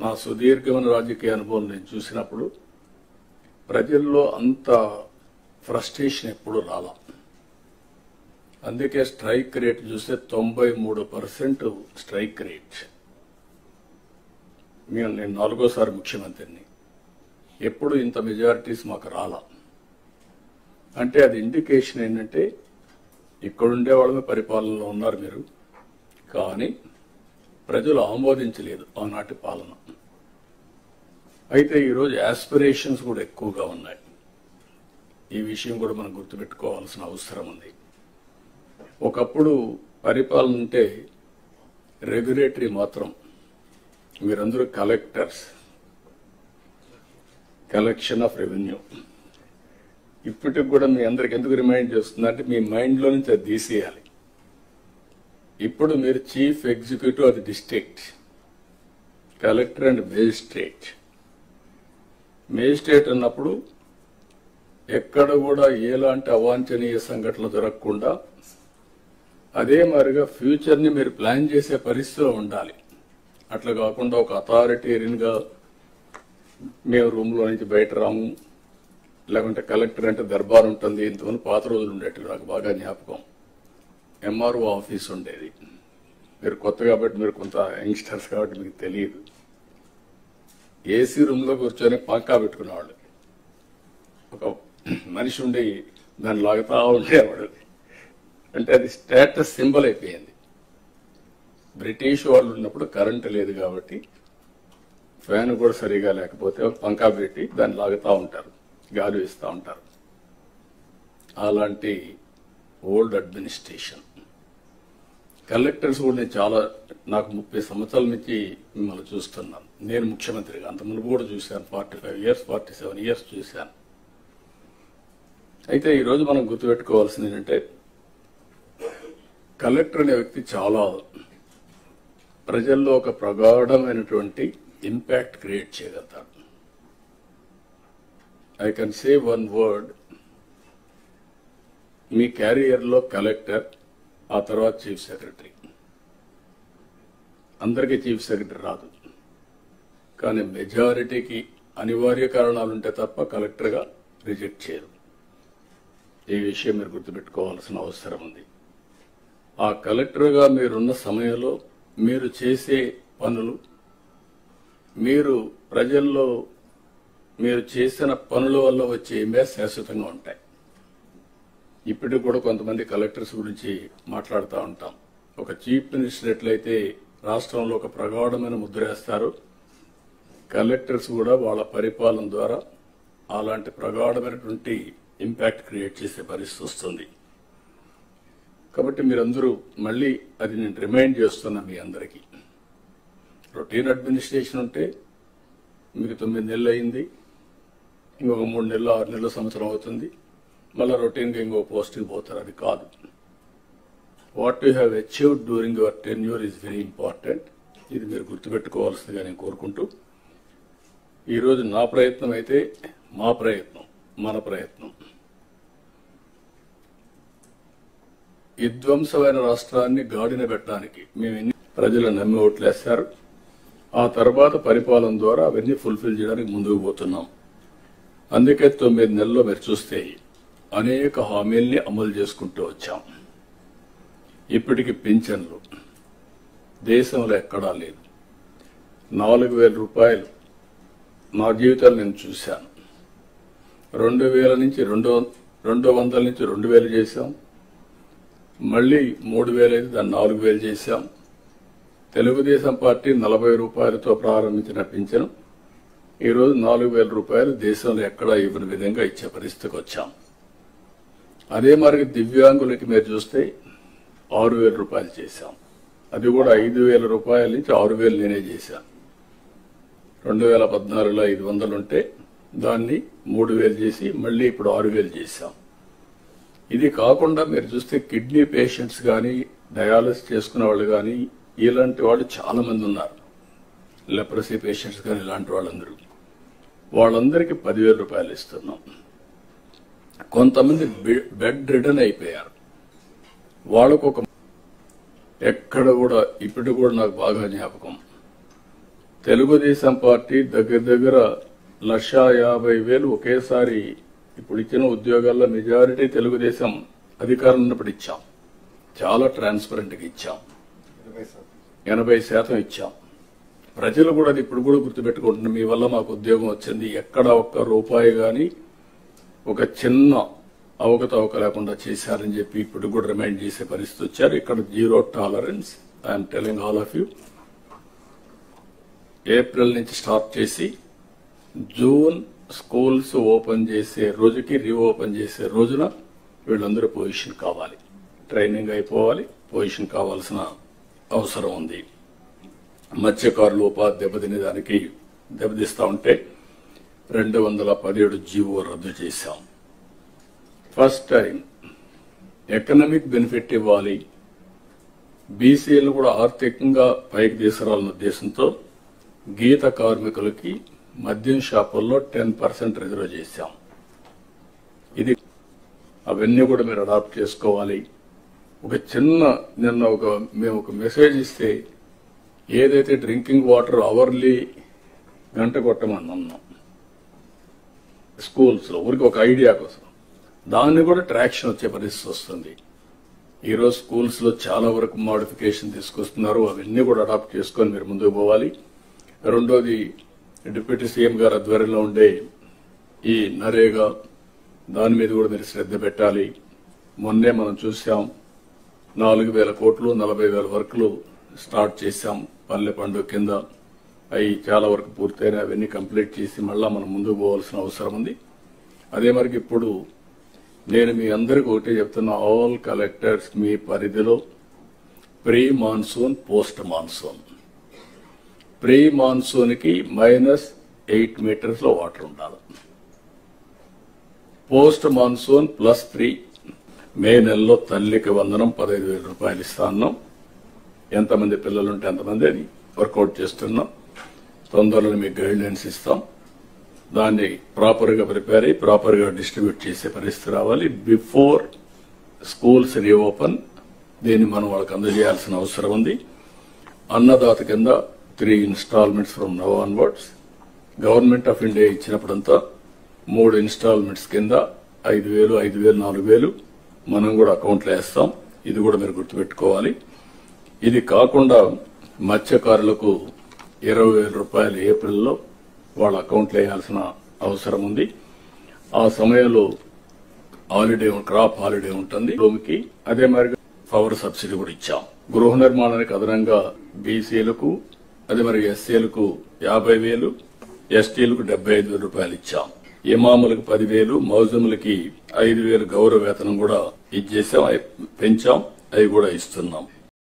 నా సుదీర్ఘమైన రాజకీయ అనుభవం నేను చూసినప్పుడు ప్రజల్లో అంత ఫ్రస్ట్రేషన్ ఎప్పుడు రాలా. అందుకే స్ట్రైక్ రేట్ చూస్తే 93% స్ట్రైక్ రేట్. నేను 4వ సారి ముఖ్యమంత్రిని, ఎప్పుడు ఇంత మెజారిటీస్ మాకు రాలా. అంటే అది ఇండికేషన్ ఏంటంటే ఇక్కడుండే వాళ్ళమే పరిపాలనలో ఉన్నారు మీరు, కానీ ప్రజలు ఆమోదించలేదు ఆనాటి పాలన. అయితే ఈరోజు యాస్పిరేషన్స్ కూడా ఎక్కువగా ఉన్నాయి. ఈ విషయం కూడా మనం గుర్తుపెట్టుకోవాల్సిన అవసరం ఉంది. ఒకప్పుడు పరిపాలన అంటే రెగ్యులేటరీ మాత్రం, మీరందరూ కలెక్టర్స్, కలెక్షన్ ఆఫ్ రెవెన్యూ. ఇప్పటికి కూడా మీ అందరికి ఎందుకు రిమైండ్ చేస్తుందంటే మీ మైండ్లో నుంచి అది తీసేయాలి. ఇప్పుడు మీరు chief executive of the district, collector and magistrate. Magistrate అన్నప్పుడు ఎక్కడ కూడా ఎలాంటి అవాంఛనీయ సంఘటనలు జరగకుండా అదే మాదిరిగా ఫ్యూచర్ని మీరు ప్లాన్ చేసే పరిస్థితిలో ఉండాలి. అట్లా కాకుండా ఒక అథారిటేరియన్గా మేము రూమ్లో నుంచి బయట రాము, లేకుంటే కలెక్టర్ అంటే దర్బార్ ఉంటుంది. ఇంతమంది పాత రోజులు ఉండేవి, నాకు బాగా జ్ఞాపకం. ఎంఆర్ఓ ఆఫీస్ ఉండేది. మీరు కొత్త కాబట్టి, మీరు కొంత యంగ్స్టర్స్ కాబట్టి మీకు తెలియదు. ఏసీ రూమ్లో కూర్చొని పంకా పెట్టుకునేవాళ్ళు. ఒక మనిషి ఉండి దాన్ని లాగుతా ఉండేవాడు. అంటే అది స్టేటస్ సింబల్ అయిపోయింది. బ్రిటిష్ వాళ్ళు ఉన్నప్పుడు కరెంటు లేదు కాబట్టి ఫ్యాన్ కూడా సరిగా లేకపోతే ఒక పంకా పెట్టి దాన్ని లాగుతూ ఉంటారు, గాలి ఇస్తూ ఉంటారు. అలాంటి ఓల్డ్ అడ్మినిస్ట్రేషన్. కలెక్టర్స్ కూడా నేను నాకు 30 సంవత్సరాల నుంచి మిమ్మల్ని చూస్తున్నాను. నేను ముఖ్యమంత్రిగా అంత ముందు కూడా చూశాను. 45 years 47 years చూశాను. అయితే ఈరోజు మనం గుర్తుపెట్టుకోవాల్సింది ఏంటంటే కలెక్టర్ అనే వ్యక్తి చాలా ప్రజల్లో ఒక ప్రగాఢమైనటువంటి ఇంపాక్ట్ క్రియేట్ చేయగలుగుతాడు. I can say one word, మీ క్యారియర్లో కలెక్టర్, ఆ తర్వాత చీఫ్ సెక్రటరీ. అందరికీ చీఫ్ సెక్రటరీ రాదు, కానీ మెజారిటీకి అనివార్య కారణాలుంటే తప్ప కలెక్టర్గా రిజెక్ట్ చేయరు. ఈ విషయం మీరు గుర్తుపెట్టుకోవాల్సిన అవసరం ఉంది. ఆ కలెక్టర్గా మీరున్న సమయంలో మీరు చేసే పనులు, మీరు ప్రజల్లో మీరు చేసిన పనుల వల్ల వచ్చే ఇమేజ్ శాశ్వతంగా ఉంటాయి. ఇప్పటికి కూడా కొంతమంది కలెక్టర్స్ గురించి మాట్లాడుతూ ఉంటాం. ఒక చీఫ్ మినిస్టర్ ఎట్లయితే రాష్ట్రంలో ఒక ప్రగాఢమైన ముద్ర వేస్తారు, కలెక్టర్స్ కూడా వాళ్ళ పరిపాలన ద్వారా అలాంటి ప్రగాఢమైనటువంటి ఇంపాక్ట్ క్రియేట్ చేసే పరిస్థితి వస్తుంది. కాబట్టి మీరందరూ మళ్ళీ అది నేను రిమైండ్ చేస్తున్నా మీ అందరికీ. రొటీన్ అడ్మినిస్ట్రేషన్ ఉంటే మీకు 9 నెలలు అయింది, ఇంకొక 3 నెలలు 6 నెలలు సంవత్సరం అవుతుంది, మళ్ళీ రొటీన్గా ఇంకో పోస్టింగ్ పోతారు. అది కాదు. What you have achieved during your tenure is very important. ఇది మీరు గుర్తుపెట్టుకోవాల్సిందిగా నేను కోరుకుంటూ, ఈరోజు నా ప్రయత్నం అయితే మా ప్రయత్నం, మన ప్రయత్నం విధ్వంసమైన రాష్ట్రాన్ని గాడిన పెట్టడానికి మేము ప్రజలు నమ్మి ఓట్లేస్తారు. ఆ తర్వాత పరిపాలన ద్వారా అవన్నీ ఫుల్ఫిల్ చేయడానికి ముందుకు పోతున్నాం. అందుకే 9 నెలల్లో మీరు చూస్తే అనేక హామీల్ని అమలు చేసుకుంటూ వచ్చాం. ఇప్పటికి పింఛన్లు దేశంలో ఎక్కడా లేదు. 4,000 రూపాయలు నా జీవితాలు నేను చూశాను. 2,000 నుంచి 200 నుంచి 2,000 చేశాం. మళ్ళీ 3,000 అయితే దాన్ని 4,000 చేశాం. తెలుగుదేశం పార్టీ 40 రూపాయలతో ప్రారంభించిన పింఛను ఈరోజు 4,000 రూపాయలు దేశంలో ఎక్కడా ఇవ్వని విధంగా ఇచ్చే పరిస్థితికి వచ్చాం. అదే మరి దివ్యాంగులకి మీరు చూస్తే 6,000 రూపాయలు చేశాం. అది కూడా 5,000 రూపాయల నుంచి 6,000 నేనే చేశాను. 2014లో 500 ఉంటే దాన్ని 3,000 చేసి మళ్ళీ ఇప్పుడు 6,000 చేశాం. ఇది కాకుండా మీరు చూస్తే కిడ్నీ పేషెంట్స్ కానీ, డయాలసిస్ చేసుకునే వాళ్ళు కానీ, ఇలాంటి వాళ్ళు చాలా మంది ఉన్నారు. లెప్రసీ పేషెంట్స్ కానీ ఇలాంటి వాళ్ళందరికీ 10,000 రూపాయలు ఇస్తున్నాం. కొంతమంది బెడ్ రిడన్ అయిపోయారు. వాళ్ళకు ఎక్కడ కూడా ఇప్పటికి కూడా నాకు బాగా జ్ఞాపకం, తెలుగుదేశం పార్టీ దగ్గర 1,50,000 ఒకేసారి ఇప్పుడు ఇచ్చిన ఉద్యోగాల్లో మెజారిటీ తెలుగుదేశం అధికారం ఉన్నప్పుడు ఇచ్చాం. చాలా ట్రాన్స్పరెంట్ గా ఇచ్చాం. 80% ఇచ్చాం. ప్రజలు కూడా అది ఇప్పుడు కూడా గుర్తుపెట్టుకుంటున్నారు. మీ వల్ల మాకు ఉద్యోగం వచ్చింది, ఎక్కడ ఒక్క రూపాయి గాని ఒక చిన్న అవకతవక లేకుండా చేశారని చెప్పి ఇప్పుడు కూడా రిమైండ్ చేసే పరిస్థితి వచ్చారు. ఇక్కడ 0 tolerance. I'm telling all of you. April నుంచి స్టార్ట్ చేసి జూన్ స్కూల్స్ ఓపెన్ చేసే రోజుకి రీఓపెన్ చేసే రోజున వీళ్ళందరూ పొజిషన్ కావాలి, ట్రైనింగ్ అయిపోవాలి, పొజిషన్ కావాల్సిన అవసరం ఉంది. మత్స్యకారులు ఉపాధి దెబ్బతినేదానికి దెబ్బతీస్తా ఉంటే 217 జీవో రద్దు చేశాం. ఫస్ట్ టైం ఎకనామిక్ బెనిఫిట్ ఇవ్వాలి, బీసీలు కూడా ఆర్థికంగా పైకి తీసుకురావాలన్న ఉద్దేశంతో గీత కార్మికులకి మద్యం షాపుల్లో 10% రిజర్వ్ చేశాం. ఇది అవన్నీ కూడా మీరు అడాప్ట్ చేసుకోవాలి. ఒక చిన్న నిన్న మేము ఒక మెసేజ్ ఇస్తే ఏదైతే డ్రింకింగ్ వాటర్ అవర్లీ గంట కొట్టమని అన్నాం స్కూల్స్ లో, ఊరికి ఒక ఐడియా కోసం, దాన్ని కూడా ట్రాక్షన్ వచ్చే పరిస్థితి వస్తుంది. ఈరోజు స్కూల్స్ లో చాలా వరకు మోడిఫికేషన్ తీసుకొస్తున్నారు. అవన్నీ కూడా అడాప్ట్ చేసుకొని మీరు ముందుకు పోవాలి. రెండోది, డిప్యూటీ సీఎం గారు ఆధ్వర్యంలో ఉండే ఈ నరేగా, దాని మీద కూడా మీరు శ్రద్ధ పెట్టాలి. మొన్నే మనం చూసాం 4,000 కోట్లు 40,000 వర్కులు స్టార్ట్ చేశాం పల్లె పండుగ కింద. అవి చాలా వరకు పూర్తయినా అవన్నీ కంప్లీట్ చేసి మళ్ళా మనం ముందుకు పోవాల్సిన అవసరం ఉంది. అదే మరికి ఇప్పుడు నేను మీ అందరికీ ఒకటే చెప్తున్నా, ఆల్ కలెక్టర్స్ మీ పరిధిలో pre monsoon, post monsoon. Pre monsoon కి -8 మీటర్స్ లో వాటర్ ఉండాలి. Post monsoon +3. మే నెలలో తల్లికి వందనం 15,000 రూపాయలు ఇస్తా ఉన్నాం. ఎంతమంది పిల్లలుంటే అంతమంది అది వర్కౌట్ చేస్తున్నాం. తొందరలో మీకు గైడ్లైన్స్ ఇస్తాం. దాన్ని ప్రాపర్ గా ప్రిపేర్ అయ్యి ప్రాపర్ గా డిస్ట్రిబ్యూట్ చేసే పరిస్థితి రావాలి. బిఫోర్ స్కూల్స్ రీఓపెన్ దీన్ని మనం వాళ్ళకి అందజేయాల్సిన అవసరం ఉంది. అన్నదాత కింద 3 installments from now onwards. Government of India ఇచ్చినప్పుడంతా 3 ఇన్స్టాల్మెంట్స్ కింద 5,000, 5,000, 4,000 మనం కూడా అకౌంట్లో వేస్తాం. ఇది కూడా మీరు గుర్తుపెట్టుకోవాలి. ఇది కాకుండా మత్స్యకారులకు 20,000 రూపాయలు ఏప్రిల్లో వాళ్ళ అకౌంట్లో వేయాల్సిన అవసరం ఉంది. ఆ సమయంలో హాలిడే, క్రాప్ హాలిడే ఉంటుంది భూమికి. అదే మరి పవర్ సబ్సిడీ కూడా ఇచ్చాం. గృహ నిర్మాణానికి అదనంగా బీసీలకు, అదే మరి ఎస్సీలకు 50,000, ఎస్టీలకు 75,000 రూపాయలు ఇచ్చాం. ఇమాములకు 10,000, మౌజములకి 5,000 గౌరవ వేతనం కూడా ఇచ్చేసాం, పెంచాం. అవి కూడా ఇస్తున్నాం.